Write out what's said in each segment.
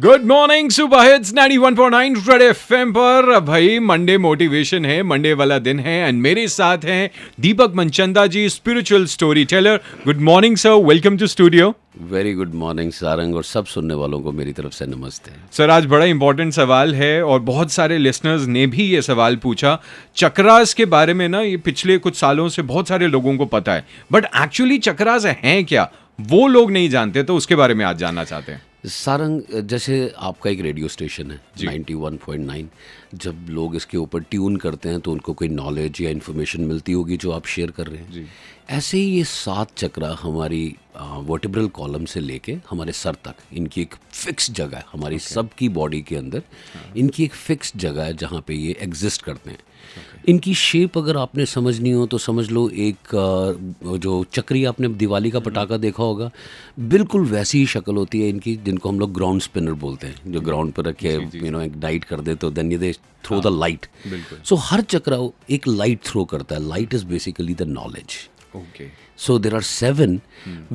Good morning super hits 91.9 red FM पर। भाई Monday motivation है, मंडे वाला दिन है एंड मेरे साथ हैं Deepak Manchanda ji, spiritual story teller. Good morning sir, welcome to studio. Very good morning Sarang, और सब सुनने वालों को मेरी तरफ से नमस्ते। सर आज बड़ा इंपॉर्टेंट सवाल है और बहुत सारे लिसनर्स ने भी ये सवाल पूछा। चक्रास के बारे में ना, ये पिछले कुछ सालों से बहुत सारे लोगों को पता है, बट एक्चुअली चक्रास हैं क्या वो लोग नहीं जानते, तो उसके बारे में आज जानना चाहते हैं। सारंग, जैसे आपका एक रेडियो स्टेशन है 91.9, जब लोग इसके ऊपर ट्यून करते हैं तो उनको कोई नॉलेज या इन्फॉर्मेशन मिलती होगी जो आप शेयर कर रहे हैं। ऐसे ही ये 7 चक्रा हमारी वर्टिब्रल कॉलम से लेके हमारे सर तक, इनकी एक फिक्स जगह है हमारी सबकी बॉडी के अंदर। इनकी एक फिक्स जगह है जहाँ पे ये एग्जिस्ट करते हैं। इनकी शेप अगर आपने समझनी हो तो समझ लो, एक जो चक्री आपने दिवाली का पटाखा देखा होगा, बिल्कुल वैसी ही शक्ल होती है इनकी, जिनको हम लोग ग्राउंड स्पिनर बोलते हैं, जो ग्राउंड पर रखे इग्नाइट कर दे तो देन ये थ्रो द लाइट। सो हर चक्रा एक लाइट थ्रो करता है। Light is basically the knowledge. So there are 7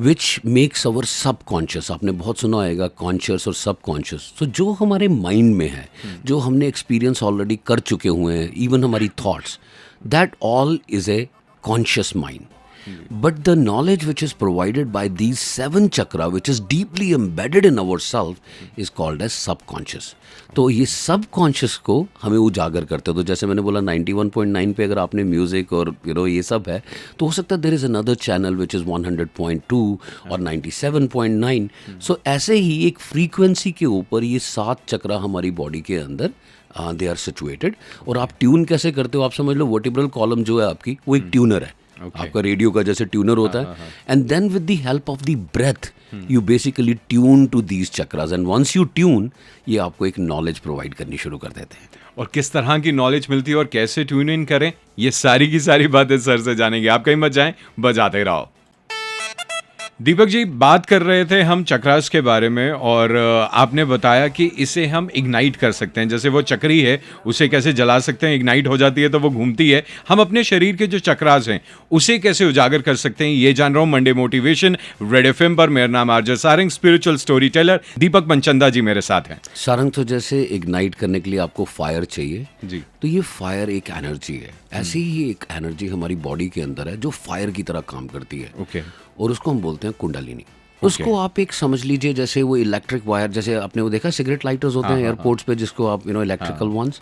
which makes our subconscious, आपने बहुत सुना होगा कॉन्शियस और सबकॉन्शियस। तो जो हमारे माइंड में है, जो हमने एक्सपीरियंस ऑलरेडी कर चुके हुए हैं, इवन हमारी thoughts, that all is a conscious mind. But the knowledge which is provided by these 7 chakra, which is deeply embedded in ourselves, is called as subconscious. तो ये सबकॉन्शियस को हमें उजागर करते हो। तो जैसे मैंने बोला 91.9 पे अगर आपने म्यूज़िक और ये सब है, तो हो सकता है there is another channel which is 100.2 और 97.9। सो ऐसे ही एक फ्रीक्वेंसी के ऊपर ये 7 चक्रा हमारी बॉडी के अंदर दे आर सिचुएटेड। और आप ट्यून कैसे करते हो, आप समझ लो वर्टिब्रल कॉलम जो है आपकी, वो एक ट्यूनर है। आपका रेडियो का जैसे ट्यूनर होता है, and then with the help of the breath you basically tune to these chakras, and once you tune, ये आपको एक नॉलेज प्रोवाइड करनी शुरू कर देते हैं। और किस तरह की नॉलेज मिलती है और कैसे ट्यून इन करें, ये सारी की सारी बातें सर से जानेंगे। आप कहीं मत जाएं, बजाते रहो। दीपक जी, बात कर रहे थे हम चक्रास के बारे में और आपने बताया कि इसे हम इग्नाइट कर सकते हैं। जैसे वो चक्री है, उसे कैसे जला सकते हैं, इग्नाइट हो जाती है तो वो घूमती है। हम अपने शरीर के जो चक्रास हैं उसे कैसे उजागर कर सकते हैं, ये जान रहा हूँ मंडे मोटिवेशन रेड एफएम पर। मेरा नाम RJ Sarang, spiritual story teller. Deepak Manchanda ji मेरे साथ हैं। सारंग, तो जैसे इग्नाइट करने के लिए आपको फायर चाहिए जी, तो ये फायर एक एनर्जी है। ऐसी ही एक एनर्जी हमारी बॉडी के अंदर है जो फायर की तरह काम करती है। ओके। और उसको हम बोलते हैं कुंडलिनी। उसको आप एक समझ लीजिए जैसे वो इलेक्ट्रिक वायर, जैसे आपने वो देखा सिगरेट लाइटर्स होते हैं एयरपोर्ट्स पे, जिसको आप इलेक्ट्रिकल वंस,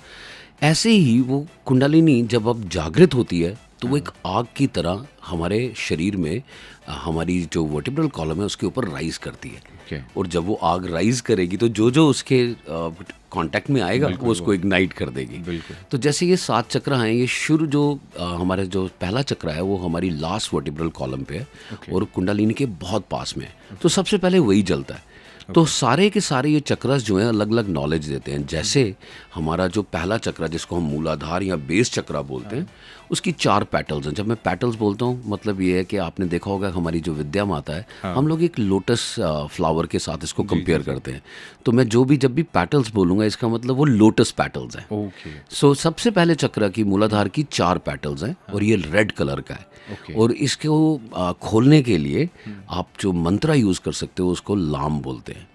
ऐसे ही वो कुंडलिनी जब अब जागृत होती है तो वो एक आग की तरह हमारे शरीर में, हमारी जो वर्टिब्रल कॉलम है उसके ऊपर राइज करती है। और जब वो आग राइज करेगी तो जो जो उसके कांटेक्ट में आएगा वो उसको इग्नाइट कर देगी। तो जैसे ये 7 चक्र हैं, ये शुरू जो हमारे जो पहला चक्र है वो हमारी लास्ट वर्टिब्रल कॉलम पे है और कुंडलिनी के बहुत पास में है। तो सबसे पहले वही जलता है। तो सारे के सारे ये चक्रस जो हैं अलग अलग नॉलेज देते हैं। जैसे हमारा जो पहला चक्र जिसको हम मूलाधार या बेस चक्रा बोलते हैं, उसकी 4 पेटल्स हैं। जब मैं पेटल्स बोलता हूँ मतलब ये है कि आपने देखा होगा हमारी जो विद्या माता है, हम लोग एक लोटस फ्लावर के साथ इसको कंपेयर करते हैं। तो मैं जब भी पेटल्स बोलूँगा इसका मतलब वो लोटस पेटल्स हैं। सो सबसे पहले चक्र की मूलाधार की 4 पेटल्स हैं और ये रेड कलर का है। और इसको खोलने के लिए आप जो मंत्र यूज़ कर सकते हो उसको लाम बोलते हैं।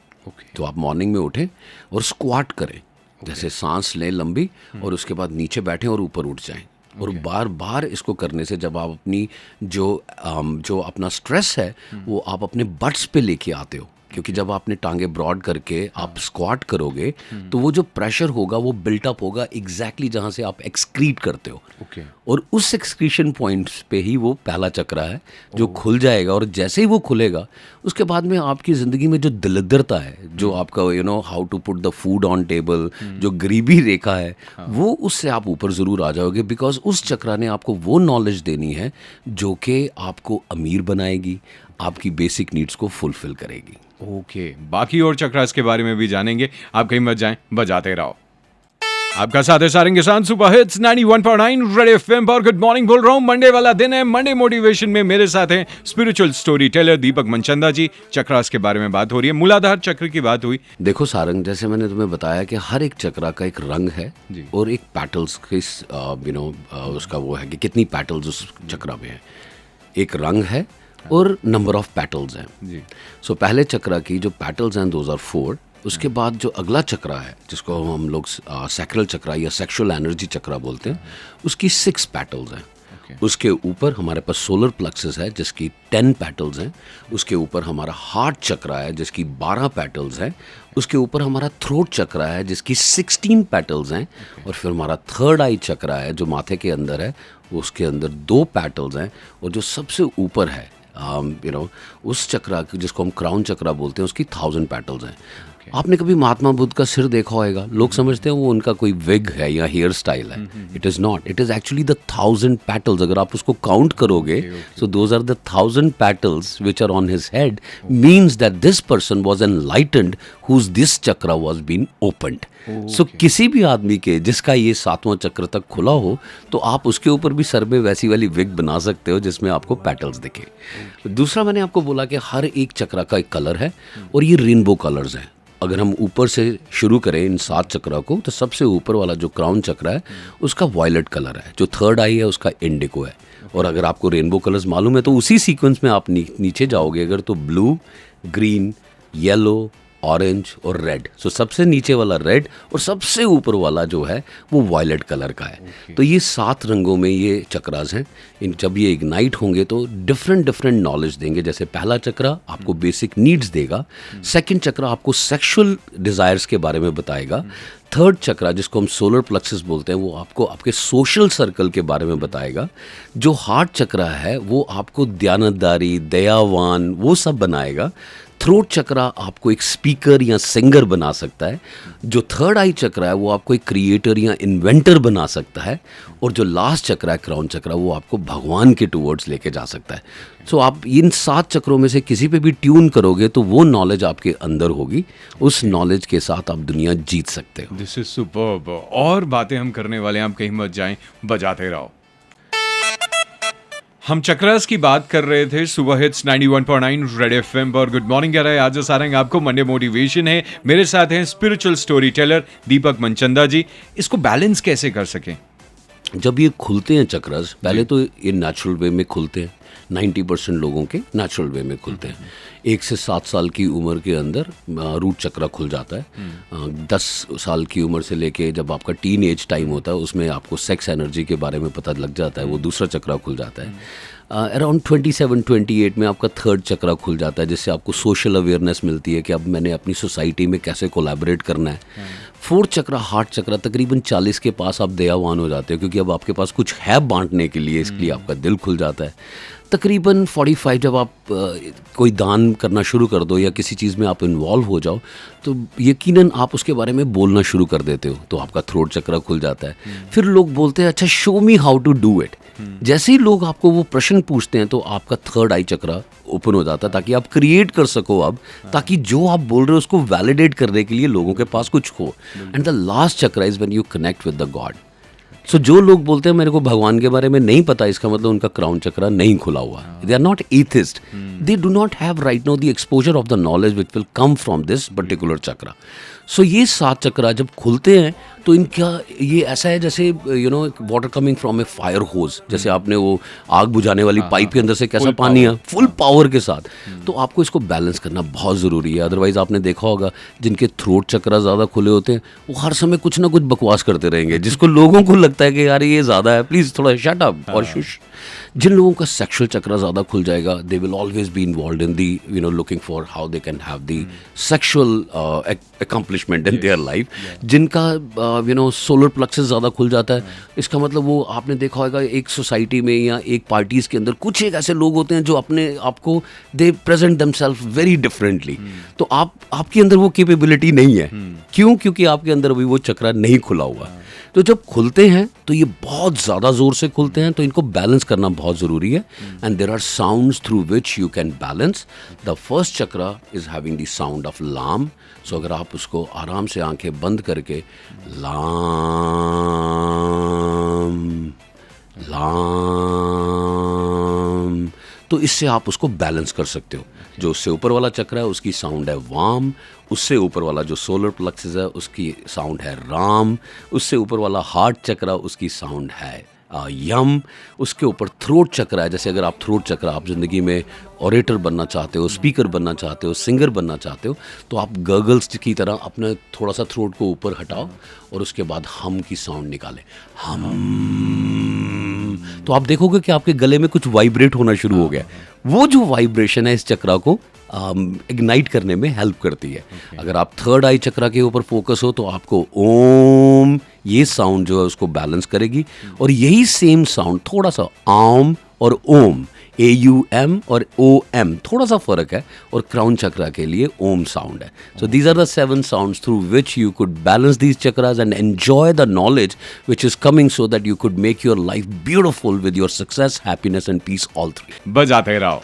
तो आप मॉर्निंग में उठें और स्क्वाट करें, जैसे सांस लें लंबी और उसके बाद नीचे बैठें और ऊपर उठ जाएं। और बार बार इसको करने से जब आप अपनी जो अपना स्ट्रेस है वो आप अपने बट्स पे लेके आते हो, क्योंकि जब आपने टांगे ब्रॉड करके आप स्क्वाट करोगे तो वो जो प्रेशर होगा वो बिल्टअप होगा एग्जैक्टली जहाँ से आप एक्सक्रीट करते हो। और उस एक्सक्रीशन पॉइंट्स पे ही वो पहला चक्रा है जो खुल जाएगा। और जैसे ही वो खुलेगा उसके बाद में आपकी ज़िंदगी में जो दरिद्रता है, जो आपका how to put the food on table, जो गरीबी रेखा है, वो उससे आप ऊपर ज़रूर आ जाओगे। बिकॉज उस चक्रा ने आपको वो नॉलेज देनी है जो कि आपको अमीर बनाएगी, आपकी बेसिक नीड्स को फुलफिल करेगी। ओके, बाकी और चक्रास के बारे में भी जानेंगे। आप कहीं मत जाएं, बजाते रहो। आपका साथ है सारंग के साथ सुपर हिट्स 91.9 रेड एफएम पर। गुड मॉर्निंग बोल रहा हूं, मंडे वाला दिन है। मंडे मोटिवेशन में मेरे साथ हैं spiritual story teller Deepak Manchanda जी। चक्रास के बारे में बात हो रही है, मूलाधार चक्र की बात हुई। देखो सारंग, जैसे मैंने तुम्हें बताया कि हर एक चक्रा का एक रंग है और एक पैटल्स किस उसका वो है कि कितनी पैटल्स उस चक्रा में है। एक रंग है और नंबर ऑफ पैटल्स हैं। सो पहले चक्रा की जो पैटल्स हैं दोज आर 4 उसके बाद जो अगला चक्रा है जिसको हम लोग सैक्रल चक्रा या सेक्सुअल एनर्जी चक्रा बोलते हैं, उसकी 6 पेटल्स हैं। उसके ऊपर हमारे पास सोलर प्लेक्सस है जिसकी 10 पेटल्स हैं। उसके ऊपर हमारा हार्ट चक्रा है जिसकी 12 पेटल्स हैं। उसके ऊपर हमारा थ्रोट चक्रा है जिसकी 16 पेटल्स हैं। और फिर हमारा थर्ड आई चक्रा है जो माथे के अंदर है, उसके अंदर 2 पेटल्स हैं। और जो सबसे ऊपर है उस चक्रा जिसको हम क्राउन चक्रा बोलते हैं, उसकी 1000 पेटल्स हैं। आपने कभी महात्मा बुद्ध का सिर देखा होगा? लोग समझते हैं वो उनका कोई विग है या हेयर स्टाइल है। It is not, it is actually the 1000 petals. अगर आप उसको काउंट करोगे, so those are the 1000 petals which are on his head, means that this person was enlightened whose this chakra was been opened. सो किसी भी आदमी के जिसका ये 7वां चक्र तक खुला हो, तो आप उसके ऊपर भी सर में वैसी वाली विग बना सकते हो जिसमें आपको पेटल्स दिखे। दूसरा, मैंने आपको बोला कि हर एक चक्रा का एक कलर है और ये रेनबो कलर्स हैं। अगर हम ऊपर से शुरू करें इन 7 चक्रा को, तो सबसे ऊपर वाला जो क्राउन चक्रा है उसका वायलेट कलर है, जो थर्ड आई है उसका इंडिको है। और अगर आपको रेनबो कलर्स मालूम है तो उसी सीक्वेंस में आप नीचे जाओगे अगर, तो ब्लू, ग्रीन, येलो, ऑरेंज और रेड। सो सबसे नीचे वाला रेड और सबसे ऊपर वाला जो है वो वायलेट कलर का है। तो ये 7 रंगों में ये चक्रास हैं। जब ये इग्नाइट होंगे तो डिफरेंट नॉलेज देंगे। जैसे पहला चक्रा आपको बेसिक नीड्स देगा, सेकंड चक्रा आपको सेक्सुअल डिज़ायर्स के बारे में बताएगा, थर्ड चक्रा जिसको हम सोलर प्लेक्सस बोलते हैं वो आपको आपके सोशल सर्कल के बारे में बताएगा, जो हार्ट चक्रा है वो आपको दयानतदारी, दयावान, वो सब बनाएगा, थ्रोट चक्रा आपको एक स्पीकर या सिंगर बना सकता है, जो थर्ड आई चक्रा है वो आपको एक क्रिएटर या इन्वेंटर बना सकता है, और जो लास्ट चक्रा है क्राउन चक्रा वो आपको भगवान के टूवर्ड्स लेके जा सकता है। सो आप इन 7 चक्रों में से किसी पे भी ट्यून करोगे तो वो नॉलेज आपके अंदर होगी, उस नॉलेज के साथ आप दुनिया जीत सकते हो। This is superb. और बातें हम करने वाले हैं, आप कहीं मत जाएं, बजाते रहो। हम चक्रास की बात कर रहे थे सुबह हिट्स 91.9 रेड एफएम पर। गुड मॉर्निंग कह रहे हैं आज सारंग आपको, मंडे मोटिवेशन है। मेरे साथ हैं spiritual story teller Deepak Manchanda जी। इसको बैलेंस कैसे कर सकें? जब ये खुलते हैं चक्रास, पहले तो ये नेचुरल वे में खुलते हैं। 90% लोगों के नेचुरल वे में खुलते हैं। 1 से 7 साल की उम्र के अंदर रूट चक्रा खुल जाता है। 10 साल की उम्र से लेके जब आपका टीन एज टाइम होता है उसमें आपको सेक्स एनर्जी के बारे में पता लग जाता है, वो दूसरा चक्रा खुल जाता है। अराउंड 27-28 में आपका थर्ड चक्रा खुल जाता है, जिससे आपको सोशल अवेयरनेस मिलती है कि अब मैंने अपनी सोसाइटी में कैसे कोलैबोरेट करना है। फोर्थ चक्रा हार्ट चक्रा तकरीबन 40 के पास आप दयावान हो जाते हो, क्योंकि अब आपके पास कुछ है बांटने के लिए, इसलिए आपका दिल खुल जाता है। तकरीबन 45 जब आप कोई दान करना शुरू कर दो या किसी चीज़ में आप इन्वॉल्व हो जाओ तो यकीनन आप उसके बारे में बोलना शुरू कर देते हो, तो आपका थ्रोट चक्रा खुल जाता है। फिर लोग बोलते हैं अच्छा show me how to do it. जैसे ही लोग आपको वो प्रश्न पूछते हैं तो आपका थर्ड आई चक्रा ओपन हो जाता है, ताकि आप क्रिएट कर सको अब, ताकि जो आप बोल रहे हो उसको वैलिडेट करने के लिए लोगों के पास कुछ हो। And the last chakra is when you connect with the god. So जो लोग बोलते हैं मेरे को भगवान के बारे में नहीं पता, इसका मतलब उनका क्राउन चक्रा नहीं खुला हुआ। They are not atheist, they do not have right now the exposure of the knowledge which will come from this particular chakra. So ये 7 चक्रा जब खुलते हैं तो इनका ये ऐसा है जैसे water coming from a fire hose, जैसे आपने वो आग बुझाने वाली पाइप के अंदर से कैसा पानी है फुल पावर के साथ। तो आपको इसको बैलेंस करना बहुत ज़रूरी है। अदरवाइज आपने देखा होगा जिनके थ्रोट चक्रा ज़्यादा खुले होते हैं वो हर समय कुछ ना कुछ बकवास करते रहेंगे, जिसको लोगों को लगता है कि यार ये ज़्यादा है, प्लीज़ थोड़ा शट अप और शुश। जिन लोगों का सेक्सुअल चक्रा ज़्यादा खुल जाएगा, they will always be involve in the looking for how they can have the sexual accomplishment in their life. जिनका सोलर प्लेक्सस ज़्यादा खुल जाता है, इसका मतलब वो आपने देखा होगा एक सोसाइटी में या एक पार्टीज़ के अंदर कुछ एक ऐसे लोग होते हैं जो अपने आप को they present themselves very differently. तो आपके अंदर वो कैपेबिलिटी नहीं है। क्यों? क्योंकि आपके अंदर अभी वो चक्रा नहीं खुला हुआ। तो जब खुलते हैं तो ये बहुत ज़्यादा ज़ोर से खुलते हैं, तो इनको बैलेंस करना बहुत ज़रूरी है। And there are sounds through which you can balance. The first chakra is having the sound of lam. So अगर आप उसको आराम से आंखें बंद करके लाम लाम, तो इससे आप उसको बैलेंस कर सकते हो। जो उससे ऊपर वाला चक्र है उसकी साउंड है वाम, उससे ऊपर वाला जो सोलर प्लेक्सस है उसकी साउंड है राम, उससे ऊपर वाला हार्ट चक्र उसकी साउंड है यम, उसके ऊपर थ्रोट चक्र है। जैसे अगर आप थ्रोट चक्र, आप ज़िंदगी में ऑरेटर बनना चाहते हो, स्पीकर बनना चाहते हो, सिंगर बनना चाहते हो, तो आप गर्गल्स की तरह अपने थोड़ा सा थ्रोट को ऊपर हटाओ और उसके बाद हम की साउंड निकालें, हम। तो आप देखोगे कि आपके गले में कुछ वाइब्रेट होना शुरू हो गया। वो जो वाइब्रेशन है इस चक्रा को इग्नाइट करने में हेल्प करती है। अगर आप थर्ड आई चक्रा के ऊपर फोकस हो तो आपको ओम, ये साउंड जो है उसको बैलेंस करेगी। और यही सेम साउंड थोड़ा सा आम और ओम, AUM और OM, थोड़ा सा फर्क है। और क्राउन चक्रा के लिए ओम साउंड है। So these are the 7 sounds through which you could balance these chakras and enjoy the knowledge which is coming, so that you could make your life beautiful with your success, happiness and peace, all 3। बजाते रहो।